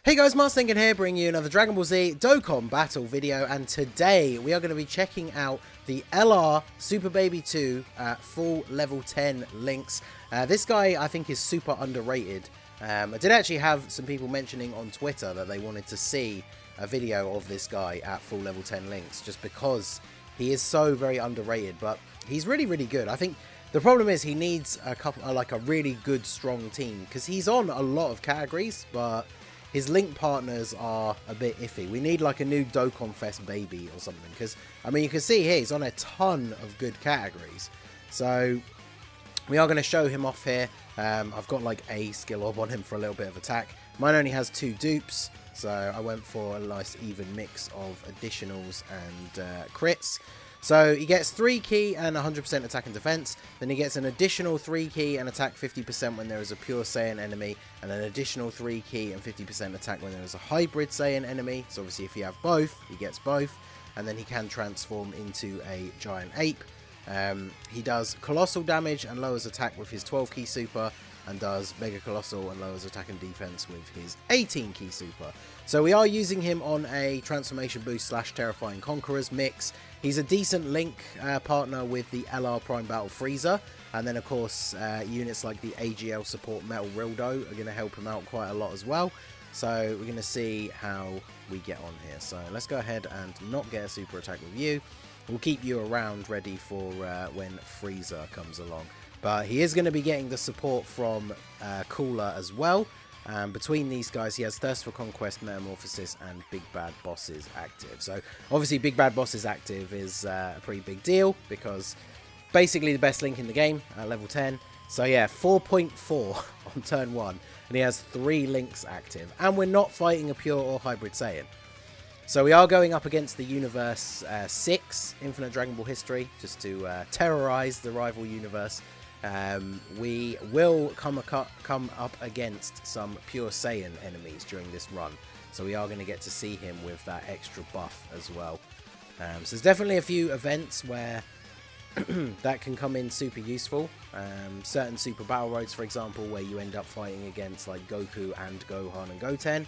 Hey guys, Marstinkin here, bringing you another Dragon Ball Z Dokkan battle video, and today we are going to be checking out the LR Super Baby 2 full level 10 links. This guy I think is super underrated. I did actually have some people mentioning on Twitter that they wanted to see a video of this guy at full level 10 links, just because he is so very underrated, but he's really good. I think the problem is he needs a really good strong team, because he's on a lot of categories, but his link partners are a bit iffy. We need like a new Dokkan Fest baby or something, because I mean you can see here he's on a ton of good categories. So we are going to show him off here. I've got like a skill orb on him for a little bit of attack. Mine only has 2 dupes, so I went for a nice even mix of additionals and crits. So he gets 3 key and 100% attack and defense. Then he gets an additional 3 key and attack 50% when there is a pure Saiyan enemy, and an additional 3 key and 50% attack when there is a hybrid Saiyan enemy. So obviously if you have both, he gets both. And then he can transform into a giant ape. He does colossal damage and lowers attack with his 12 key super, and does mega colossal and lowers attack and defense with his 18 key super. So we are using him on a transformation boost / terrifying conquerors mix. He's a decent link partner with the LR Prime Battle Frieza, and then of course units like the AGL support Metal Rildo are going to help him out quite a lot as well. So we're going to see how we get on here. So let's go ahead and not get a super attack with you. We'll keep you around ready for when Frieza comes along. But he is going to be getting the support from Cooler as well. Between these guys, he has Thirst for Conquest, Metamorphosis, and Big Bad Bosses active. So obviously Big Bad Bosses active is a pretty big deal, because basically the best link in the game at level 10. So yeah, 4.4 on turn 1, and he has 3 links active. And we're not fighting a pure or hybrid Saiyan. So we are going up against the Universe 6, Infinite Dragon Ball History, just to terrorize the rival universe. We will come up against some pure Saiyan enemies during this run, so we are going to get to see him with that extra buff as well. So there's definitely a few events where that can come in super useful. Certain super battle roads, for example, where you end up fighting against like Goku and Gohan and Goten.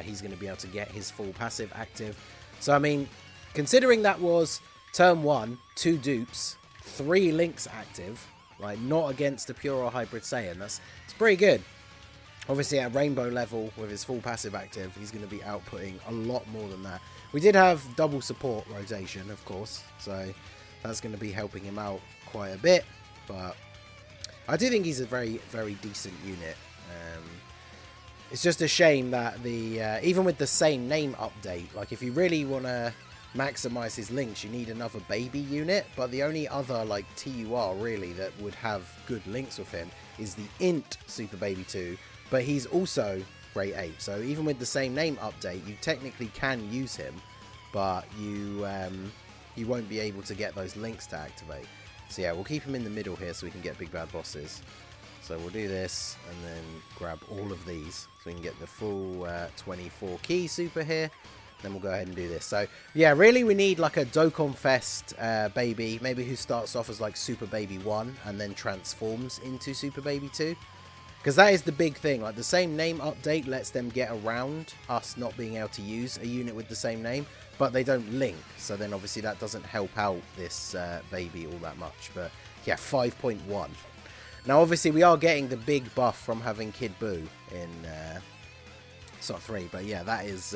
He's going to be able to get his full passive active. So I mean, considering that was turn 1, 2 dupes, 3 links active, like not against a pure or hybrid Saiyan, it's pretty good. Obviously at rainbow level with his full passive active, he's going to be outputting a lot more than that. We did have double support rotation, of course, so that's going to be helping him out quite a bit. But I do think he's a very decent unit. It's just a shame that the even with the same name update, like if you really want to maximize his links, you need another baby unit, but the only other like TUR really that would have good links with him is the Int Super Baby 2, but he's also Grade 8, so even with the same name update you technically can use him, but you won't be able to get those links to activate. So yeah, we'll keep him in the middle here so we can get Big Bad Bosses. So we'll do this and then grab all of these so we can get the full 24 key super here. Then we'll go ahead and do this. So yeah, really we need like a Dokkan Fest baby, maybe who starts off as like Super Baby 1 and then transforms into Super Baby 2. Because that is the big thing, like the same name update lets them get around us not being able to use a unit with the same name, but they don't link. So then obviously that doesn't help out this baby all that much. But yeah, 5.1. Now obviously we are getting the big buff from having Kid Buu in SOT 3, but yeah, that is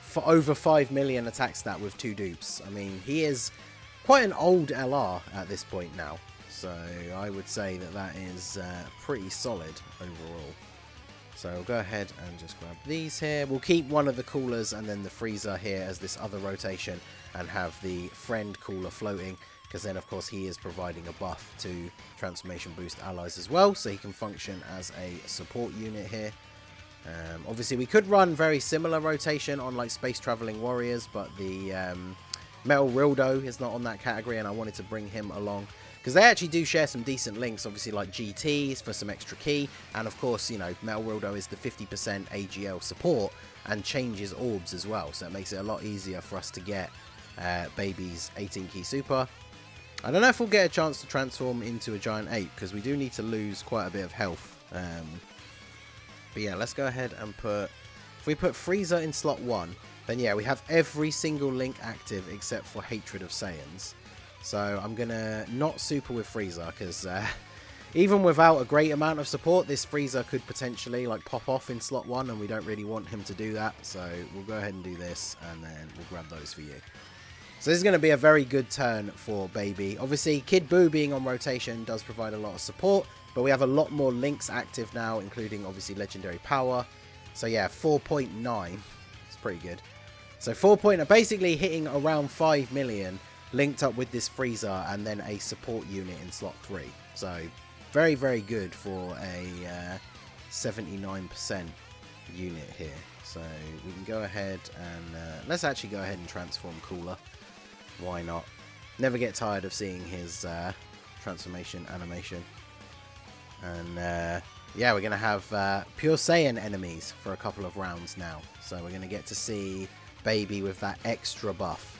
for over 5 million attack stat with 2 dupes. I mean, he is quite an old LR at this point now, so I would say that that is pretty solid overall. So we'll go ahead and just grab these here. We'll keep one of the coolers and then the Frieza here as this other rotation, and have the friend cooler floating, because then of course he is providing a buff to transformation boost allies as well, so he can function as a support unit here. Obviously we could run very similar rotation on like space traveling warriors, but the Metal Rildo is not on that category, and I wanted to bring him along because they actually do share some decent links, obviously like GTs for some extra key, and of course, you know, Metal Rildo is the 50% AGL support and changes orbs as well, so it makes it a lot easier for us to get baby's 18 key super. I don't know if we'll get a chance to transform into a giant ape, because we do need to lose quite a bit of health. But yeah, let's go ahead and put If we put Frieza in slot 1, then yeah, we have every single link active except for Hatred of Saiyans. So I'm going to not super with Frieza, because even without a great amount of support, this Frieza could potentially like pop off in slot 1, and we don't really want him to do that. So we'll go ahead and do this, and then we'll grab those for you. So this is going to be a very good turn for Baby. Obviously, Kid Buu being on rotation does provide a lot of support, but we have a lot more links active now, including obviously Legendary Power. So yeah, 4.9. It's pretty good. So 4. Basically hitting around 5 million linked up with this Frieza and then a support unit in slot 3. So very, very good for a 79% unit here. So we can go ahead and let's actually go ahead and transform Cooler. Why not? Never get tired of seeing his transformation animation. And yeah, we're going to have Pure Saiyan enemies for a couple of rounds now. So we're going to get to see Baby with that extra buff.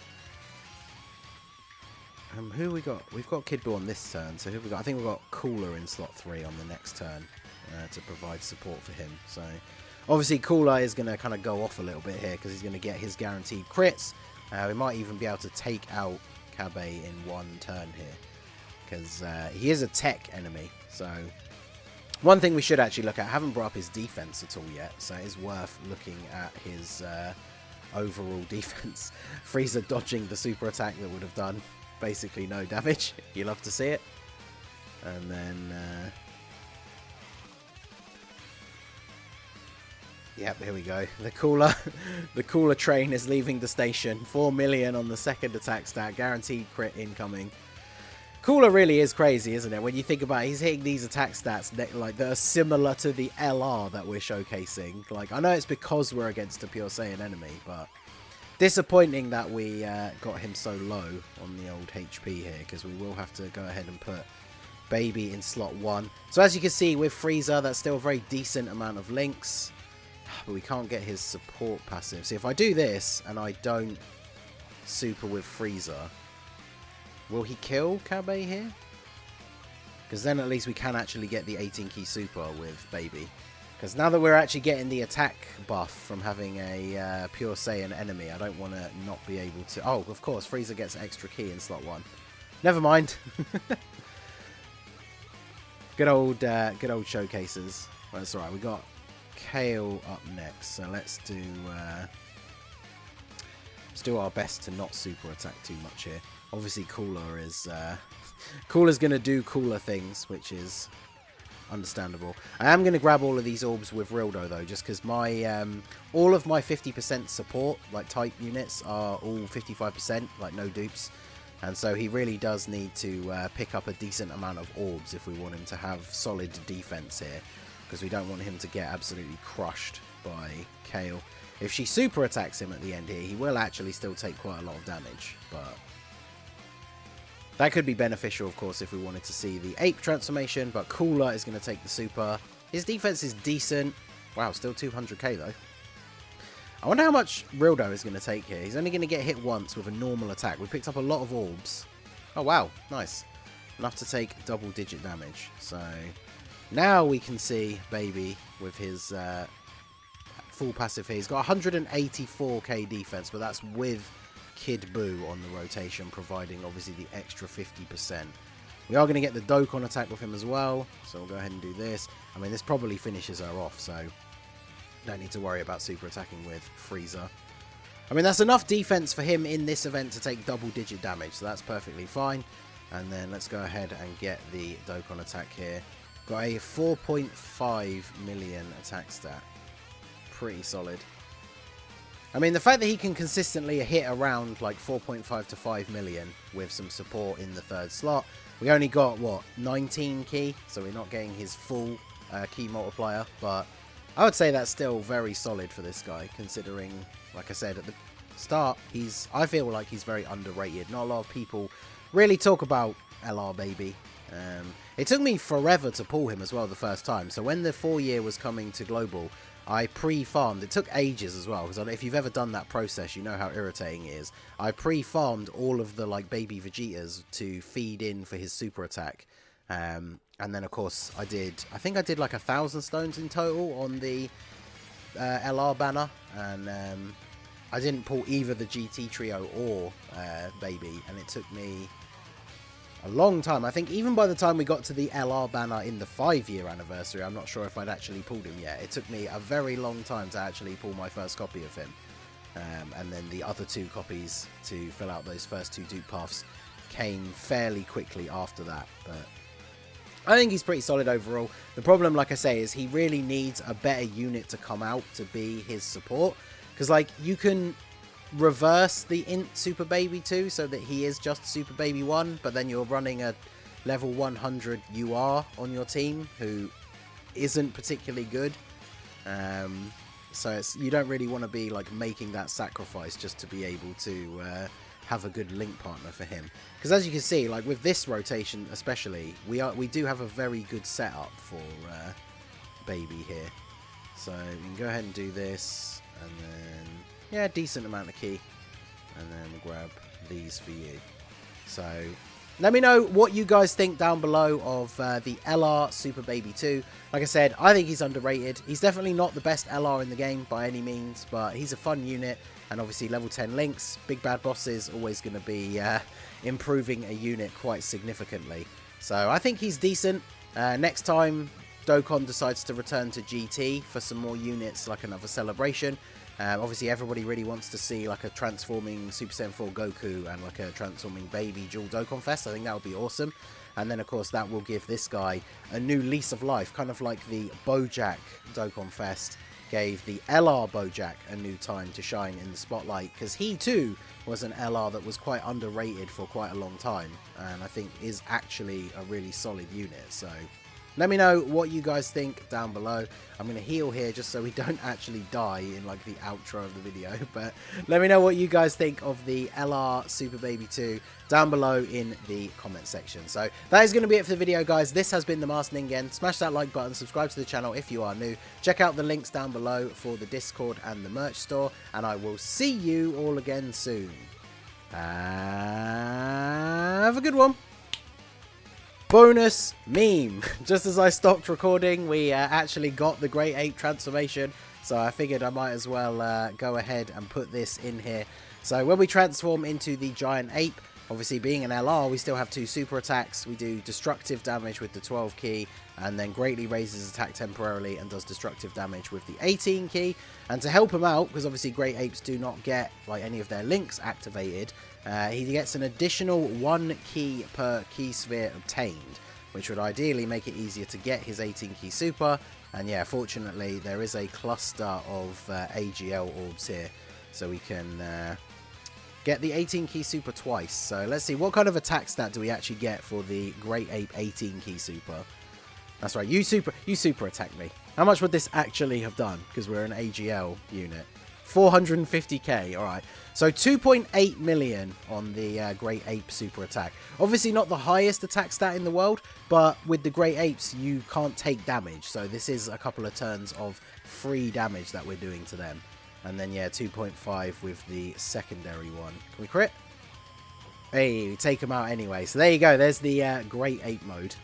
Who we got? We've got Kid Buu on this turn. So who have we got? I think we've got Cooler in slot 3 on the next turn to provide support for him. So obviously Cooler is going to kind of go off a little bit here because he's going to get his guaranteed crits. We might even be able to take out Kabe in one turn here, because he is a tech enemy. So one thing we should actually look at, I haven't brought up his defense at all yet, so it is worth looking at his overall defense. Frieza dodging the super attack that would have done basically no damage. You love to see it. And then yep, here we go. The cooler train is leaving the station. 4 million on the second attack stat. Guaranteed crit incoming. Cooler really is crazy, isn't it? When you think about it, he's hitting these attack stats that are similar to the LR that we're showcasing. Like, I know it's because we're against a Pure Saiyan enemy, but disappointing that we got him so low on the old HP here, because we will have to go ahead and put Baby in slot 1. So as you can see with Frieza, that's still a very decent amount of links. But we can't get his support passive. See, if I do this and I don't super with Frieza, will he kill Kabe here? Because then at least we can actually get the 18 key super with Baby. Because now that we're actually getting the attack buff from having a Pure Saiyan enemy, I don't want to not be able to... Oh, of course, Frieza gets extra key in slot 1. Never mind. Good old showcases. Well, that's alright, we got Kale up next, so let's do our best to not super attack too much here. Obviously Cooler is Cooler's gonna do cooler things, which is understandable. I am gonna grab all of these orbs with Rildo though, just because my all of my 50% support like type units are all 55%, like no dupes. And so he really does need to pick up a decent amount of orbs if we want him to have solid defense here, because we don't want him to get absolutely crushed by Kale. If she super attacks him at the end here, he will actually still take quite a lot of damage, but that could be beneficial, of course, if we wanted to see the ape transformation. But Cooler is going to take the super. His defense is decent. Wow, still 200k though. I wonder how much Rildo is going to take here. He's only going to get hit once with a normal attack. We picked up a lot of orbs. Oh wow, nice. Enough to take double-digit damage. So now we can see Baby with his full passive here. He's got 184k defense, but that's with Kid Buu on the rotation, providing obviously the extra 50%. We are going to get the Dokkan attack with him as well, so we'll go ahead and do this. I mean, this probably finishes her off, so don't need to worry about super attacking with Frieza. I mean, that's enough defense for him in this event to take double-digit damage, so that's perfectly fine. And then let's go ahead and get the Dokkan attack here. Got a 4.5 million attack stat. Pretty solid. I mean, the fact that he can consistently hit around like 4.5 to 5 million with some support in the third slot. We only got, what, 19 key? So we're not getting his full key multiplier. But I would say that's still very solid for this guy, considering, like I said at the start, I feel like he's very underrated. Not a lot of people really talk about LR Baby. It took me forever to pull him as well the first time. So when the 4-year was coming to Global, I pre-farmed. It took ages as well, because if you've ever done that process, you know how irritating it is. I pre-farmed all of the like baby Vegetas to feed in for his super attack. And then of course I think I did like 1,000 stones in total on the LR banner, and I didn't pull either the GT Trio or Baby, and it took me a long time. I think even by the time we got to the LR banner in the 5-year anniversary, I'm not sure if I'd actually pulled him yet. It took me a very long time to actually pull my first copy of him. And then the other 2 copies to fill out those first 2 dupe paths came fairly quickly after that. But I think he's pretty solid overall. The problem, like I say, is he really needs a better unit to come out to be his support. Because, like, you can reverse the Int Super Baby 2 so that he is just Super Baby 1, but then you're running a level 100 UR on your team who isn't particularly good. So you don't really want to be like making that sacrifice just to be able to have a good link partner for him. Because as you can see, like with this rotation especially, we do have a very good setup for Baby here. So we can go ahead and do this, and then yeah, decent amount of key, and then we'll grab these for you. So let me know what you guys think down below of the LR Super Baby 2. Like I said, I think he's underrated. He's definitely not the best LR in the game by any means, but he's a fun unit. And obviously level 10 links, big bad bosses, always going to be improving a unit quite significantly. So I think he's decent. Next time Dokkan decides to return to GT for some more units, like another celebration. Obviously everybody really wants to see like a transforming Super Saiyan 4 Goku and like a transforming Baby dual Dokkan Fest. I think that would be awesome. And then of course that will give this guy a new lease of life, kind of like the Bojack Dokkan Fest gave the LR Bojack a new time to shine in the spotlight, because he too was an LR that was quite underrated for quite a long time, and I think is actually a really solid unit. So let me know what you guys think down below. I'm going to heal here just so we don't actually die in like the outro of the video. But let me know what you guys think of the LR Super Baby 2 down below in the comment section. So that is going to be it for the video, guys. This has been the Masked Ningen. Smash that like button, subscribe to the channel if you are new. Check out the links down below for the Discord and the merch store. And I will see you all again soon. Have a good one. Bonus meme. Just as I stopped recording, we actually got the Great Ape transformation, so I figured I might as well go ahead and put this in here. So when we transform into the Giant Ape, obviously being an LR, we still have 2 super attacks. We do destructive damage with the 12 key, and then greatly raises attack temporarily and does destructive damage with the 18 key. And to help him out, because obviously Great Apes do not get like any of their links activated, he gets an additional 1 key per key sphere obtained, which would ideally make it easier to get his 18 key super. And yeah, fortunately there is a cluster of AGL orbs here, so we can get the 18 key super twice. So let's see, what kind of attack stat do we actually get for the Great Ape 18 key super? That's right, you super attack me. How much would this actually have done? Because we're an AGL unit. 450k, alright. So 2.8 million on the Great Ape super attack. Obviously not the highest attack stat in the world, but with the Great Apes you can't take damage. So this is a couple of turns of free damage that we're doing to them. And then yeah, 2.5 with the secondary one. Can we crit? Hey, we take them out anyway. So there you go, there's the Great Ape mode.